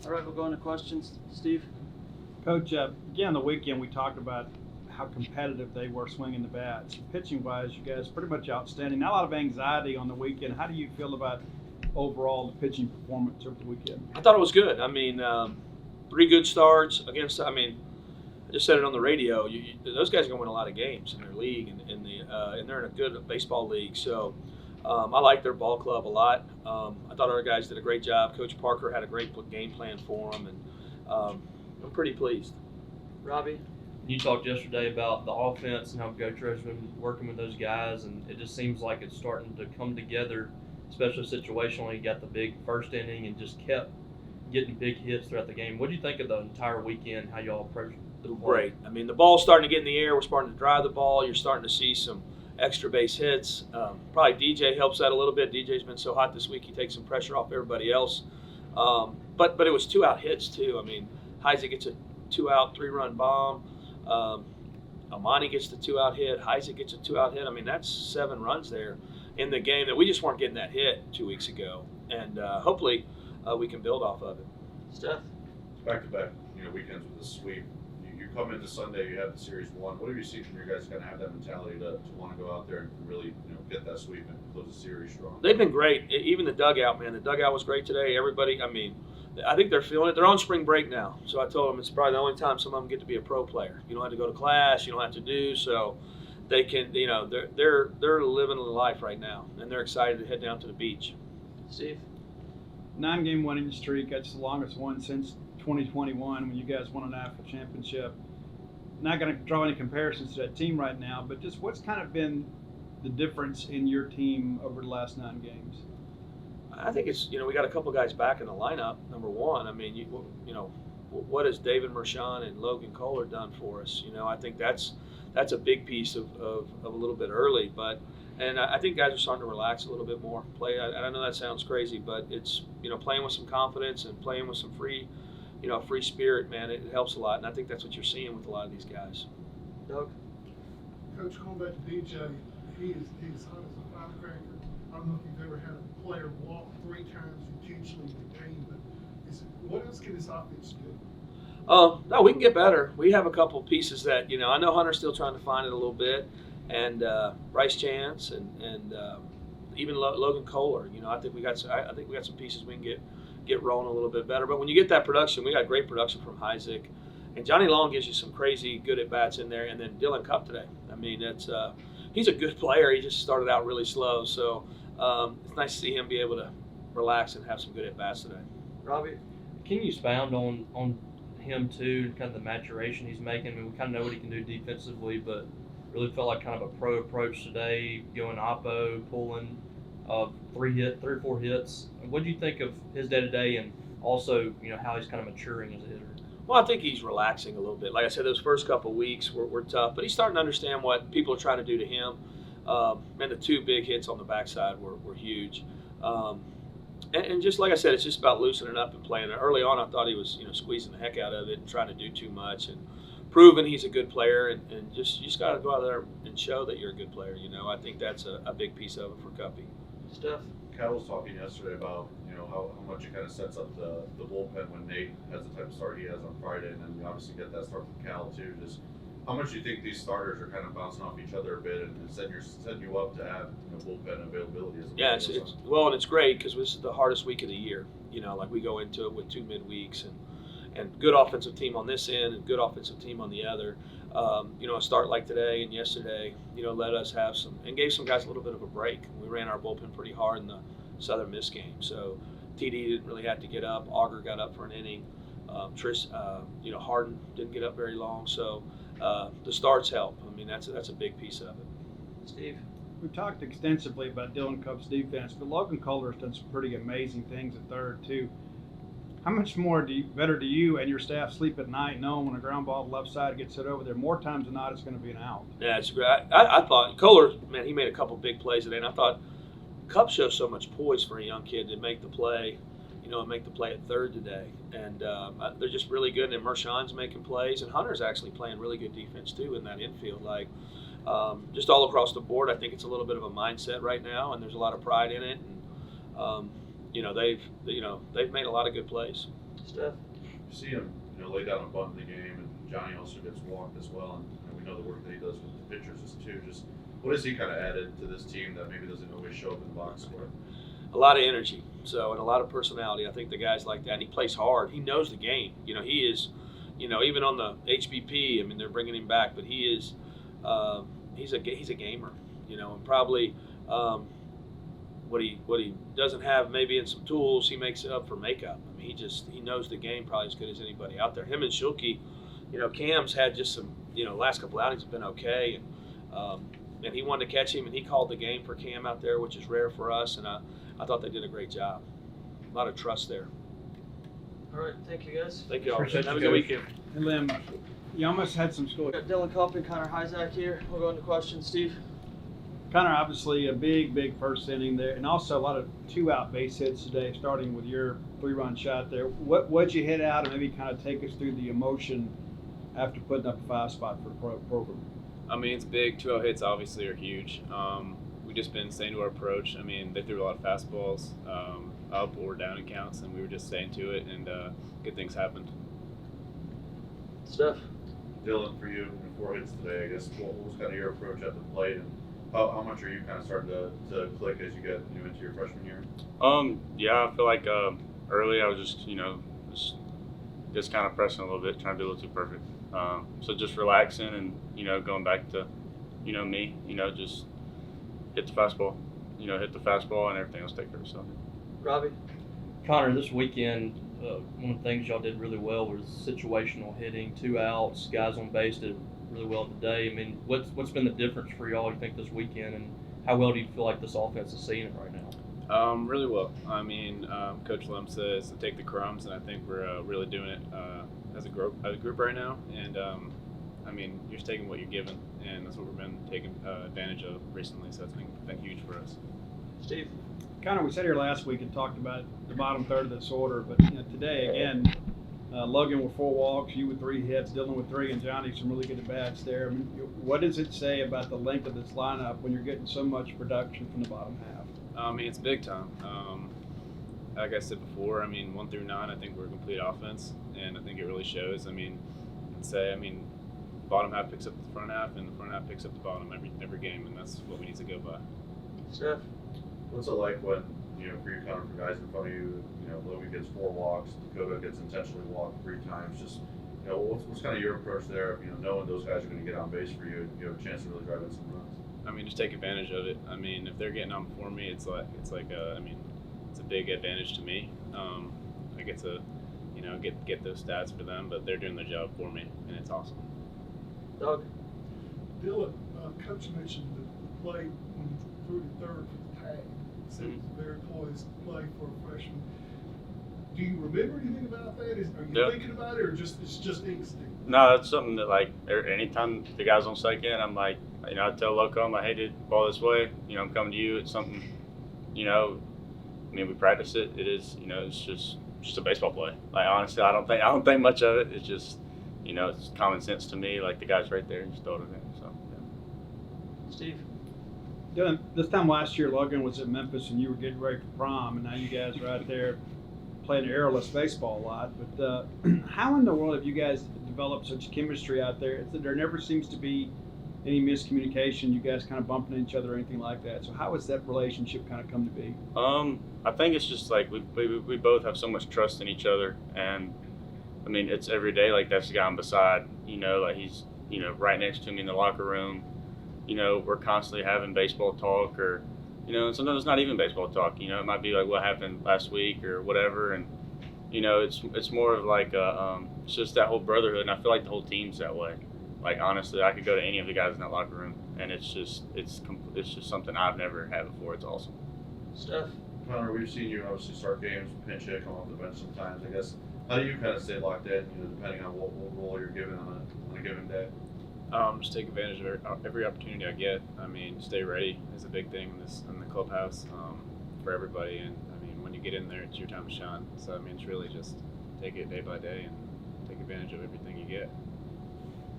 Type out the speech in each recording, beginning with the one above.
All right, we'll go into questions. Steve? Coach, again, on the weekend we talked about how competitive they were swinging the bats. Pitching-wise, you guys pretty much outstanding. Not a lot of anxiety on the weekend. How do you feel about overall the pitching performance over the weekend? I thought it was good. I mean, 3 good starts against. I mean, I just said it on the radio. Those guys are going to win a lot of games in their league, and they're in a good baseball league. So I like their ball club a lot. I thought our guys did a great job. Coach Parker had a great game plan for them, and I'm pretty pleased. Robbie? You talked yesterday about the offense and how Coach Rose's been working with those guys, and it just seems like it's starting to come together, especially situationally. You got the big first inning and just kept getting big hits throughout the game. What do you think of the entire weekend, how y'all approached the play? Great. I mean, the ball's starting to get in the air. We're starting to drive the ball. You're starting to see some extra base hits. Probably DJ helps that a little bit. DJ's been so hot this week, he takes some pressure off everybody else. But it was 2-out hits, too. I mean, Heisek gets a 2-out, 3-run bomb. Amani gets the 2-out hit. Heisek gets a 2-out hit. I mean, that's 7 runs there in the game that we just weren't getting that hit 2 weeks ago. And hopefully we can build off of it. Steph? Back-to-back, weekends with the sweep. You come into Sunday, you have the series won. What have you seen from your guys kind of have that mentality to want to go out there and really get that sweep and close the series strong? They've been great. Even the dugout, man. The dugout was great today. Everybody, I mean, I think they're feeling it. They're on spring break now. So I told them it's probably the only time some of them get to be a pro player. You don't have to go to class. You don't have to do. So they can, they're living the life right now. And they're excited to head down to the beach. Steve? 9-game winning streak. That's the longest one since 2021 when you guys won a national championship. Not going to draw any comparisons to that team right now, but just what's kind of been the difference in your team over the last 9 games? I think it's, we got a couple guys back in the lineup, number one. I mean, what has David Mershon and Logan Kohler done for us? I think that's a big piece of a little bit early. And I think guys are starting to relax a little bit more. I know that sounds crazy, but it's, playing with some confidence and playing with some free spirit, man, it helps a lot. And I think that's what you're seeing with a lot of these guys. Doug? Coach, going back to DJ, he's hot as a firecracker. I don't know if you've ever had a player walk 3 times intentionally in the game, but what else can this offense do? No, we can get better. We have a couple pieces that, I know Hunter's still trying to find it a little bit, and Bryce Chance and even Logan Kohler. I think we got some pieces we can get rolling a little bit better. But when you get that production, we got great production from Heisek, and Johnny Long gives you some crazy good at bats in there, and then Dylan Cupp today. I mean, he's a good player. He just started out really slow, so it's nice to see him be able to relax and have some good at bats today. Robbie? Can you expound on him too, kind of the maturation he's making? I mean, we kind of know what he can do defensively, but really felt like kind of a pro approach today, going oppo, pulling 3 or 4 hits. What do you think of his day to day, and also how he's kind of maturing as a hitter? Well, I think he's relaxing a little bit. Like I said, those first couple of weeks were tough, but he's starting to understand what people are trying to do to him. And the 2 big hits on the backside were huge. And just like I said, it's just about loosening up and playing. Early on, I thought he was squeezing the heck out of it and trying to do too much, and proving he's a good player. And you just got to go out there and show that you're a good player. I think that's a big piece of it for Cuppy. Steph? Cal was talking yesterday about how much it kind of sets up the bullpen when Nate has the type of start he has on Friday, and then you obviously get that start from Cal too. Just how much do you think these starters are kind of bouncing off each other a bit and setting you up to have bullpen availability? And it's great because this is the hardest week of the year. Like we go into it with 2 midweeks and good offensive team on this end and good offensive team on the other. A start like today and yesterday, let us have some and gave some guys a little bit of a break. We ran our bullpen pretty hard in the Southern Miss game, so TD didn't really have to get up. Auger got up for an inning. Harden didn't get up very long, so the starts help. I mean, that's a big piece of it. Steve? We've talked extensively about Dylan Cupp's defense, but Logan Kohler has done some pretty amazing things at third too. How much better do you and your staff sleep at night knowing when a ground ball to the left side gets hit over there? More times than not, it's going to be an out. Yeah, it's great. I thought Kohler, man, he made a couple big plays today, and I thought Cupp shows so much poise for a young kid to make the play, and make the play at third today. And they're just really good. And Mershon's making plays, and Hunter's actually playing really good defense too in that infield. Like just all across the board, I think it's a little bit of a mindset right now, and there's a lot of pride in it. And they've made a lot of good plays. Steph. You see him, lay down a bunt in the game, and Johnny also gets walked as well. And we know the work that he does with the pitchers is too. Just what has he kind of added to this team that maybe doesn't always show up in the box score? A lot of energy, and a lot of personality. I think the guy's like that. And he plays hard. He knows the game. He is, even on the HBP. I mean, they're bringing him back, but he is, he's a gamer. And probably what he doesn't have maybe in some tools, he makes it up for makeup. I mean, he knows the game probably as good as anybody out there. Him and Schulke, Cam's had just some, last couple outings have been okay, and he wanted to catch him, and he called the game for Cam out there, which is rare for us, and I thought they did a great job. A lot of trust there. All right, thank you guys. Thank you all. Appreciate Have a you good guys. weekend. And Lim, you almost had some score. We got Dylan Culp and Connor Hyzak here. We'll go into questions. Steve. Connor, obviously a big first inning there, and also a lot of 2-out base hits today, starting with your 3-run shot there. What'd you hit out, and maybe kind of take us through the emotion after putting up a 5-spot for the program? I mean, it's big. 2-0 hits obviously are huge. We've just been staying to our approach. I mean, they threw a lot of fastballs up or down in counts, and we were just staying to it, and good things happened. Steph. Dylan, for you, 4 hits today, I guess, what was kind of your approach at the plate, and how much are you kind of starting to click as you get into your freshman year? Yeah, I feel like early I was just kind of pressing a little bit, trying to be a little too perfect. So just relaxing and, going back to, me, just hit the fastball, hit the fastball and everything else take care of itself. Robbie. Connor, this weekend, one of the things y'all did really well was situational hitting, 2 outs, guys on base did really well today. I mean, what's been the difference for y'all, you think, this weekend, and how well do you feel like this offense is seeing it right now? Really well. I mean, Coach Lem says to take the crumbs, and I think we're really doing it as a group right now. And I mean, you're just taking what you're given, and that's what we've been taking advantage of recently. So it's been huge for us. Steve. Connor, we sat here last week and talked about the bottom third of this order, but today again, Logan with 4 walks, you with 3 hits, Dylan with 3, and Johnny some really good at bats there. I mean, what does it say about the length of this lineup when you're getting so much production from the bottom half? I mean, it's big time. Like I said before, I mean, 1 through 9, I think we're a complete offense, and I think it really shows. I mean, bottom half picks up the front half, and the front half picks up the bottom every game, and that's what we need to go by. Steph. What's it like when, for you, Connor, for guys in front of you, Logan gets 4 walks, Dakota gets intentionally walked 3 times, just, what's kind of your approach there of, knowing those guys are going to get on base for you and you have a chance to really drive in some runs? I mean, just take advantage of it. I mean, if they're getting on before me, it's a big advantage to me. I get to, get those stats for them, but they're doing their job for me, and it's awesome. Doug. Dylan, Coach mentioned the play when you threw to third for the tag. Said it's a very poised play for a freshman. Do you remember anything about that? Are you thinking about it, or it's just instinct? No, that's something that, like, anytime the guy's on second, I'm like, I tell Loco, I'm like, hey, dude, ball this way. I'm coming to you. It's something, I mean, we practice it. It is, it's just a baseball play. Like, honestly, I don't think much of it. It's just, it's common sense to me. Like, the guy's right there, and just throw it in there. So, yeah. Steve. Dylan, this time last year, Logan was at Memphis, and you were getting ready for prom, and now you guys are out there playing airless baseball a lot. But how in the world have you guys developed such chemistry out there? There never seems to be any miscommunication, you guys kind of bumping each other or anything like that. So how has that relationship kind of come to be? I think it's just like we both have so much trust in each other, and I mean, it's every day. Like, that's the guy I'm beside, like he's, right next to me in the locker room. We're constantly having baseball talk, or, and sometimes it's not even baseball talk. It might be like what happened last week or whatever, and it's more of like it's just that whole brotherhood, and I feel like the whole team's that way. Like, honestly, I could go to any of the guys in that locker room, and it's just something I've never had before. It's awesome. Steph. Connor, we've seen you obviously start games, pinch hit, come off the bench sometimes. I guess, how do you kind of stay locked in, depending on what role you're given on a given day? Just take advantage of every opportunity I get. I mean, stay ready is a big thing in the clubhouse for everybody. And I mean, when you get in there, it's your time to shine. So I mean, it's really just take it day by day and take advantage of everything you get.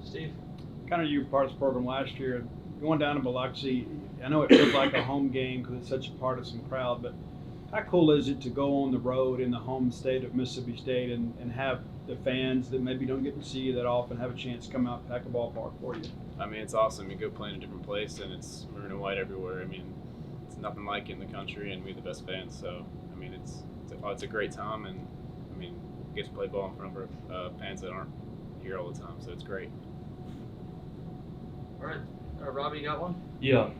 Steve. Kind of, you were part of this program last year. Going down to Biloxi, I know it feels like a home game because it's such a partisan crowd, but How cool is it to go on the road in the home state of Mississippi State and have the fans that maybe don't get to see you that often have a chance to come out and pack a ballpark for you? I mean, it's awesome. You go play in a different place, and it's maroon and white everywhere. I mean, it's nothing like it in the country, and we have the best fans. So, I mean, it's a great time, and I mean, we get to play ball in front of fans that aren't here all the time. So it's great. All right. Robbie, you got one? Yeah.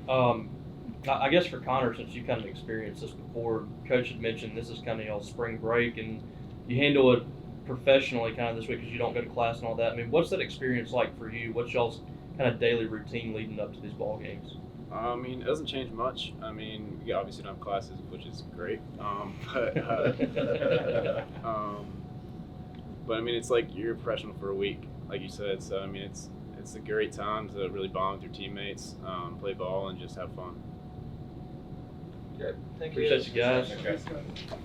I guess for Connor, since you kind of experienced this before, Coach had mentioned this is kind of y'all's spring break, and you handle it professionally kind of this week because you don't go to class and all that. I mean, what's that experience like for you? What's y'all's kind of daily routine leading up to these ball games? I mean, it doesn't change much. I mean, we obviously don't have classes, which is great. But I mean, it's like you're a professional for a week, like you said. So I mean, it's a great time to really bond with your teammates, play ball, and just have fun. Okay. Thank you. Appreciate you guys. Okay. Thanks, guys.